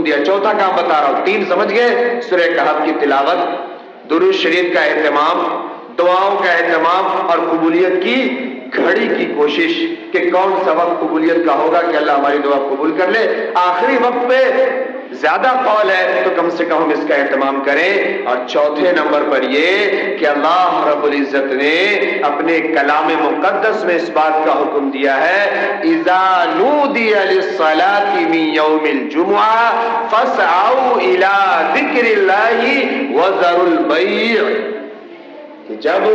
حکم دیا. چوتھا کام بتا رہا ہوں. 3 سمجھ گئے؟ سورہ کہف کی تلاوت، درود شریف کا اہتمام، دعاؤں کا اہتمام اور قبولیت کی گھڑی کی کوشش کہ کون سا وقت قبولیت کا ہوگا کہ اللہ ہماری دعا قبول کر لے. آخری وقت پہ زیادہ قول ہے تو کم سے کم ہم اس کا اہتمام کریں. اور چوتھے نمبر پر یہ کہ اللہ رب العزت نے اپنے کلام مقدس میں اس بات کا حکم دیا ہے اذا نودی للصلاۃ من یوم الجمعہ فاسعوا الی ذکر اللہ وذروا البیع، کہ جب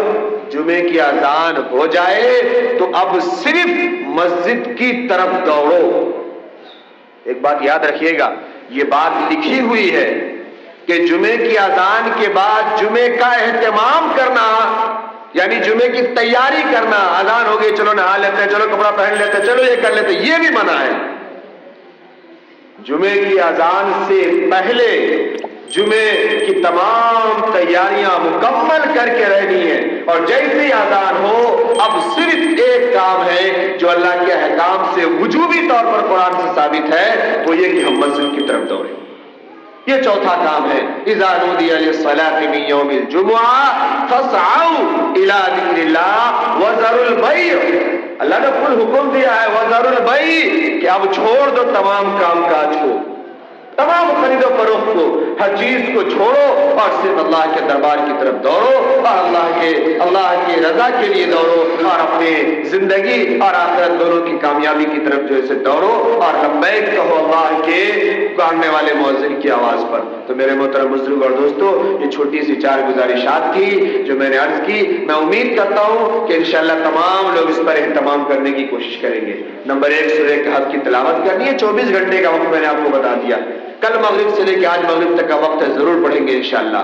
جمعے کی اذان ہو جائے تو اب صرف مسجد کی طرف دوڑو. ایک بات یاد رکھیے گا، یہ بات لکھی ہوئی ہے کہ جمعے کی اذان کے بعد جمعے کا اہتمام کرنا، یعنی جمعے کی تیاری کرنا. اذان ہو گئی، چلو نہا لیتے ہیں، چلو کپڑا پہن لیتے ہیں، چلو یہ کر لیتے ہیں، یہ بھی منع ہے. جمعے کی اذان سے پہلے جمعے کی تمام تیاریاں مکمل کر کے رہنی ہے. اور جیسے ہی اذان ہو اب صرف ایک کام ہے جو اللہ کے احکام سے وجوبی طور پر قرآن سے ثابت ہے، وہ یہ کہ ہم مسجد کی طرف دوڑیں. یہ چوتھا کام ہے. اذا نودی للصلاۃ من یوم الجمعہ فاسعوا الی ذکر اللہ وذروا البیع. اللہ نے کل حکم دیا ہے وذروا البیع کہ اب چھوڑ دو تمام کام کاج کو، تمام خرید و فروخت کو، ہر چیز کو چھوڑو اور صرف اللہ کے دربار کی طرف دوڑو اور اللہ کی رضا کے لیے دوڑو اور اپنے زندگی اور آخرت دونوں کی کامیابی کی طرف جو ہے دوڑو اور لبیک کہو اللہ کے پکارنے والے مؤذن کی آواز پر. تو میرے محترم بزرگ اور دوستو، یہ چھوٹی سی 4 گزارشات تھی جو میں نے عرض کی. میں امید کرتا ہوں کہ انشاءاللہ تمام لوگ اس پر اہتمام کرنے کی کوشش کریں گے. نمبر 1 سورہ کہف کی تلاوت کرنی ہے. 24 گھنٹے کا وقت میں نے آپ کو بتا دیا. کل مغرب سے لے کے آج مغرب تک کا وقت ہے، ضرور پڑھیں گے انشاءاللہ،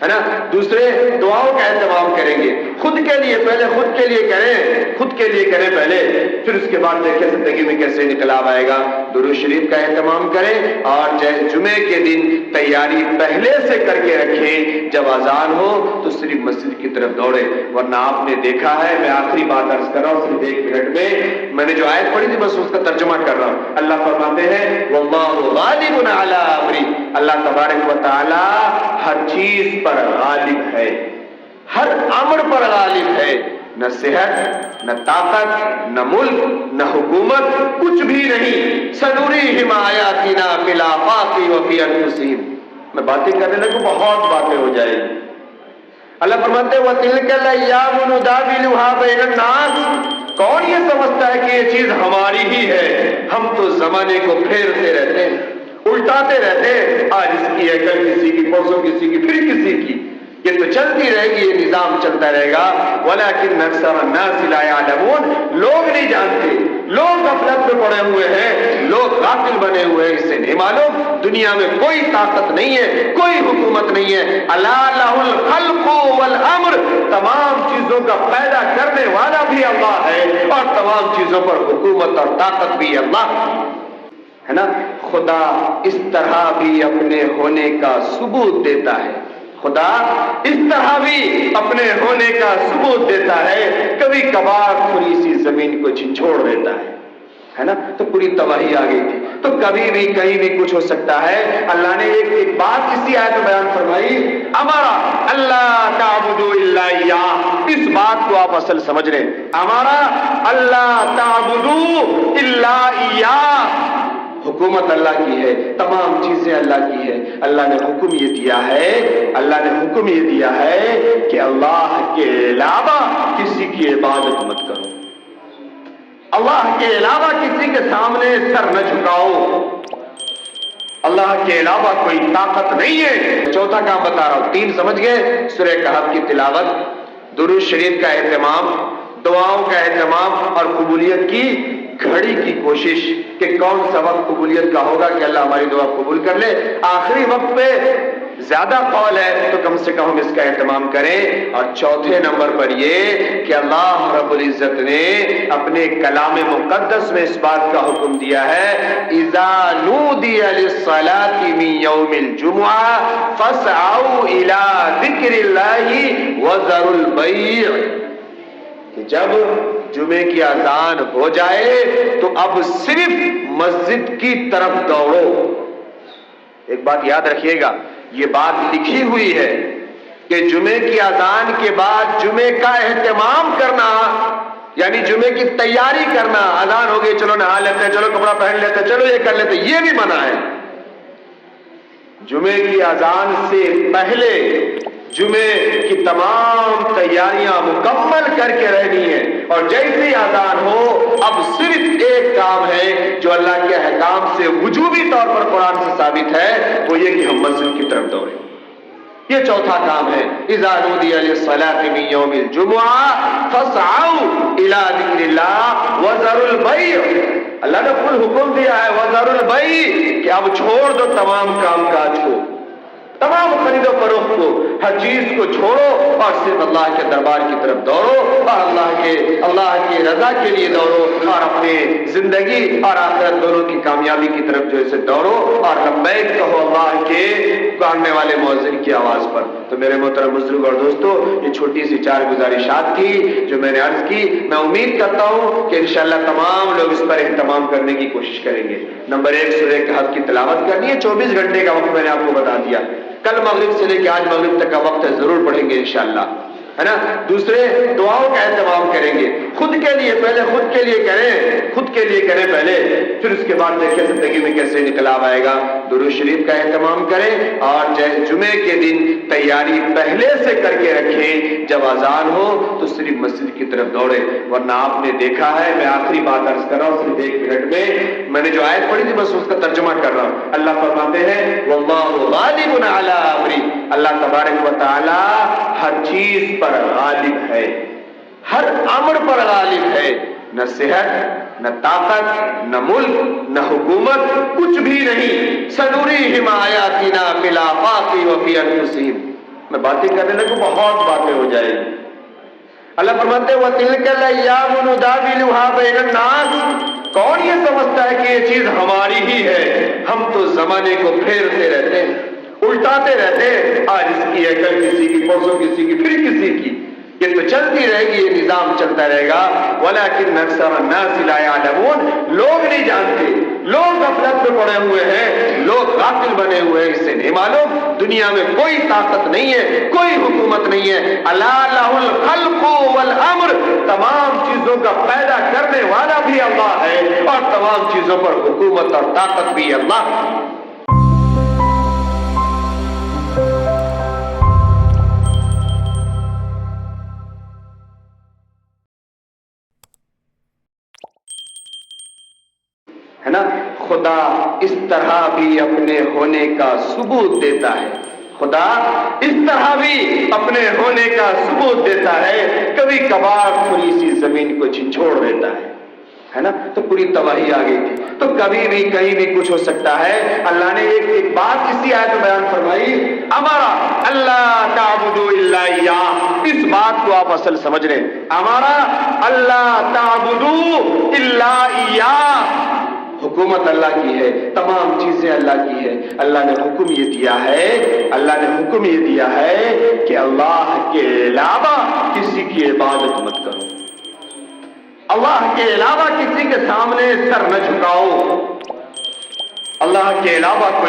ہے نا. دوسرے دعاؤں کا اہتمام کریں گے. خود کے لیے پہلے خود کے لیے کریں، خود کے لیے کریں پہلے، پھر اس کے بعد دیکھیں زندگی میں کیسے انقلاب آئے گا. درود شریف کا اہتمام کریں اور جمعے کے دن تیاری پہلے سے کر کے رکھیں. جب اذان ہو تو صرف مسجد کی طرف دوڑیں. ورنہ آپ نے دیکھا ہے، میں آخری بات عرض کر رہا ہوں صرف 1 منٹ میں نے جو آیت پڑھی تھی بس اس کا ترجمہ کر رہا ہوں. اللہ فرماتے ہیں واللہ غالب علی امری، اللہ تبارک و تعالی ہر چیز پر غالب ہے، ہر امر پر غالب ہے. نہ صحت، نہ طاقت، نہ ملک، نہ حکومت، کچھ بھی نہیں. سنریہم آیاتنا فی الآفاق وفی انفسہم. میں باتیں کرنے لگوں بہت باتیں ہو جائے گی. اللہ فرماتے ہیں وَتِلْكَ الْأَيَّامُ نُدَاوِلُهَا بَيْنَ النَّاسِ. کون یہ سمجھتا ہے کہ یہ چیز ہماری ہی ہے؟ ہم تو زمانے کو پھیرتے رہتے ہیں، الٹاتے رہتے ہیں. آج اس کی ہے، کل کسی کی، پرسوں کسی کی، پھر کسی کی. یہ تو چلتی رہے گی، یہ نظام چلتا رہے گا. وَلَكِنَّ أَكْثَرَ النَّاسِ لَا يَعْلَمُونَ. لوگ نہیں جانتے، لوگ غفلت میں پڑے ہوئے ہیں، لوگ غافل بنے ہوئے ہیں. اس سے نہیں معلوم دنیا میں کوئی طاقت نہیں ہے، کوئی حکومت نہیں ہے. أَلَا لَهُ الْخَلْقُ وَالْأَمْرُ. تمام چیزوں کا پیدا کرنے والا بھی اللہ ہے اور تمام چیزوں پر حکومت اور طاقت بھی اللہ ہے نا. خدا اس طرح بھی اپنے ہونے کا ثبوت دیتا ہے، خدا اس طرح بھی اپنے ہونے کا ثبوت دیتا ہے. کبھی کبھار تھوڑی سی زمین کو جھنجھوڑ دیتا ہے نا، تو پوری تباہی آ گئی تھی. تو کبھی بھی کہیں بھی کچھ ہو سکتا ہے. اللہ نے ایک بات اسی آیت میں بیان فرمائی، امرا اللہ تعبدوا الا اياه. اس بات کو آپ اصل سمجھ رہے ہیں، امرا اللہ تعبدوا الا اياه. حکومت اللہ کی ہے، تمام چیزیں اللہ کی ہے. اللہ نے حکم یہ دیا ہے، اللہ نے حکم یہ دیا ہے کہ اللہ کے علاوہ کسی کی عبادت مت کرو، اللہ کے علاوہ کسی کے سامنے سر نہ جھکاؤ. اللہ کے علاوہ کوئی طاقت نہیں ہے. چوتھا کام بتا رہا ہوں. 3 سمجھ گئے؟ سورہ کہف کی تلاوت، درود شریف کا اہتمام، دعاؤں کا اہتمام اور قبولیت کی گھڑی کی کوشش کہ کون سا وقت قبولیت کا ہوگا کہ اللہ ہماری دعا قبول کر لے. آخری وقت پہ زیادہ قول ہے تو کم سے کم ہم اس کا اہتمام کریں. اور چوتھے نمبر پر یہ کہ اللہ رب العزت نے اپنے کلام مقدس میں اس بات کا حکم دیا ہے اذا نودی للصلاۃ من یوم الجمعہ فاسعوا الی ذکر اللہ وذروا البیع. کہ جب جمعے کی اذان ہو جائے تو اب صرف مسجد کی طرف دوڑو. ایک بات یاد رکھیے گا، یہ بات لکھی ہوئی ہے کہ جمعے کی اذان کے بعد جمعے کا اہتمام کرنا، یعنی جمعے کی تیاری کرنا، اذان ہو گئی چلو نہا لیتے ہیں، چلو کپڑا پہن لیتے ہیں، چلو یہ کر لیتے ہیں، یہ بھی منع ہے۔ جمعے کی اذان سے پہلے جمعے کی تمام تیاریاں مکمل کر کے رہنی ہے، اور جیسے ہی اذان ہو اب صرف ایک کام ہے جو اللہ کے احکام سے وجوبی طور پر قرآن سے ثابت ہے، وہ یہ کہ ہم مسجد کی طرف دوڑیں۔ یہ چوتھا کام ہے، اذا نودی للصلاۃ من یوم الجمعہ فاسعوا الی ذکر اللہ وذروا البیع۔ اللہ نے کل حکم دیا ہے وذروا البیع کہ اب چھوڑ دو تمام کام کاج کو، تمام خرید و فروخت کو، ہر چیز کو چھوڑو اور صرف اللہ کے دربار کی طرف دوڑو، اور اللہ کی رضا کے لیے دوڑو، اور اپنے زندگی اور آخرت دونوں کی کامیابی کی طرف جو ہے دوڑو، اور لبیک کہو اللہ کے پکارنے والے مؤذن کی آواز پر۔ تو میرے محترم بزرگ اور دوستو، یہ چھوٹی سی 4 گزارشات تھی جو میں نے عرض کی۔ میں امید کرتا ہوں کہ انشاءاللہ تمام لوگ اس پر اہتمام کرنے کی کوشش کریں گے۔ نمبر 1 سورہ کہف کی تلاوت کرنی ہے، 24 گھنٹے کا وقت میں نے آپ کو بتا دیا، کل مغرب سے لے کے آج مغرب تک کا وقت ہے، ضرور پڑھیں گے انشاءاللہ، ہے نا۔ دوسرے دعاؤں کا اہتمام کریں گے، خود کے لیے پہلے خود کے لیے کریں پہلے، پھر اس کے بعد دیکھیں زندگی میں کیسے انقلاب آئے گا۔ درود شریف کا اہتمام کریں، اور جمعے کے دن تیاری پہلے سے کر کے رکھیں، جب اذان ہو تو صرف مسجد کی طرف دوڑے، ورنہ آپ نے دیکھا ہے، میں آخری بات عرض کر رہا ہوں صرف 1 منٹ میں نے جو آیت پڑھی تھی بس اس کا ترجمہ کر رہا ہوں۔ اللہ فرماتے ہیں واللہ غالب علی امری، اللہ تبارک و تعالی ہر چیز پر غالب ہے، ہر امر پر غالب ہے، نہ صحت، نہ طاقت، نہ ملک، نہ حکومت، کچھ بھی نہیں۔ سنریہم آیاتنا فی الآفاق وفی انفسہم، میں باتیں کرنے لگوں بہت باتیں ہو جائیں گی۔ اللہ فرماتے ہیں وَتِلْكَ الْأَيَّامُ نُدَاوِلُهَا بَيْنَ النَّاسِ، کون یہ سمجھتا ہے کہ یہ چیز ہماری ہی ہے؟ ہم تو زمانے کو پھیرتے رہتے ہیں، الٹاتے رہتے ہیں، آج اس کی ہے، کل کسی کی، پرسوں کسی کی، پھر کسی کی، یہ تو چلتی رہے گی، یہ نظام چلتا رہے گا۔ وَلَكِنَّ أَكْثَرَ النَّاسِ لَا يَعْلَمُونَ، لوگ نہیں جانتے، لوگ غفلت میں پڑے ہوئے ہیں، لوگ غافل بنے ہوئے ہیں، اس سے نہیں معلوم دنیا میں کوئی طاقت نہیں ہے، کوئی حکومت نہیں ہے۔ أَلَا لَهُ الْخَلْقُ وَالْأَمْرُ، تمام چیزوں کا پیدا کرنے والا بھی اللہ ہے، اور تمام چیزوں پر حکومت اور طاقت بھی اللہ ہے۔ ہے نا، خدا اس طرح بھی اپنے ہونے کا ثبوت دیتا ہے، خدا اس طرح بھی اپنے ہونے کا ثبوت دیتا ہے، کبھی کبھار پوری سی زمین کو جھنجھوڑ دیتا ہے نا، تو پوری تباہی آ گئی تھی، تو کبھی بھی کہیں بھی کچھ ہو سکتا ہے۔ اللہ نے ایک بات اسی آیت میں بیان فرمائی، امرا اللہ تعبدوا الا اياه، اس بات کو آپ اصل سمجھ رہے ہیں، امرا اللہ تعبدوا الا اياه، حکومت اللہ کی ہے، تمام چیزیں اللہ کی ہے، اللہ نے حکم یہ دیا ہے کہ اللہ کے علاوہ کسی کی عبادت مت کرو، اللہ کے علاوہ کسی کے سامنے سر نہ جھکاؤ، اللہ کے علاوہ کوئی